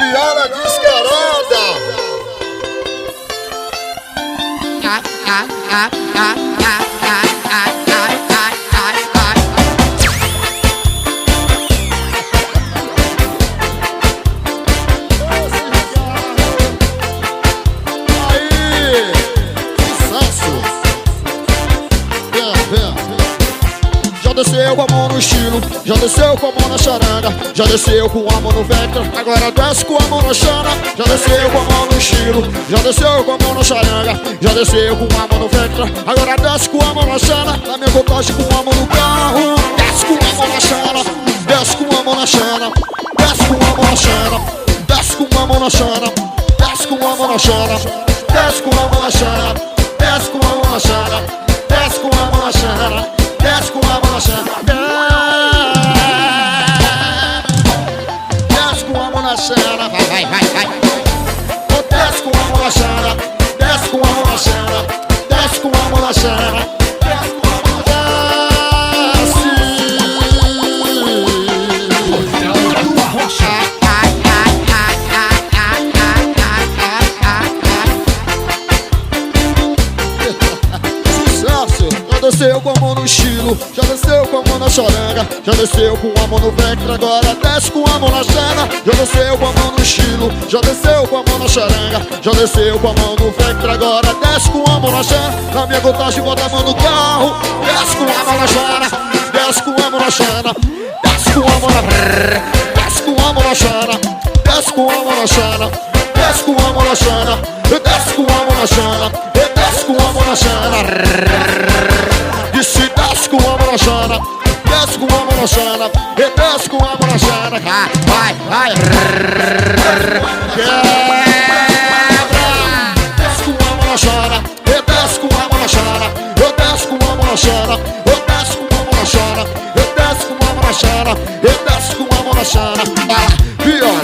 Viola descarada. Aí, sucesso. Já desceu com a mão no estilo, já desceu com a mão na charanga, já desceu com a mão no vector, agora desce com a mão na chana. Já desceu com a mão no estilo, já desceu com a mão na charanga, já desceu com a mão no vector, agora desce com a mão na chana. Na minha contagem com a mão no carro, desce com a mão na chana, desce com a mão na chana, desce com a mão na chana, desce com a mão na chana, desce com a mão na chana, desce com a mão na chana, desce com a mão na chana, desce com a mão na chana, desce com a mão na chana, desce com a mão na chana, vai. Desce com a mão na chana, desce com a mão na chana, desce com a mão na chana, desce com a mão na Sucesso! Já desceu com a mão no estilo, já desceu com a mão na charanga, já desceu com a mão no vector, agora desce com a mão na chana. Já desceu com a mão no estilo, já desceu com a mão na charanga, já desceu com a mão no vector, agora desce com a mão na chana. Na minha contagem bota a mão no carro, desce com a mão na chana, desce com a mão na chana, desce com a mão na desce com a mão na chana, desce com a mão na chana, desce com a mão na chana, desce com a mão na chana, desce com a mão na chana. Desce, desce com a mão na chana, desce com a mão na chana, desce com a mão na chana. Vai. Quebra. Desce com a mão na chana, desce com a mão na chana, desce com a mão na chana, desce com a mão na chana, desce com a mão na chana, desce com a mão na chana. Viola.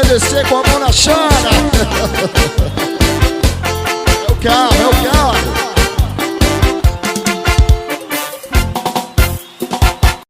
Descer com a mão na chana. É o carro.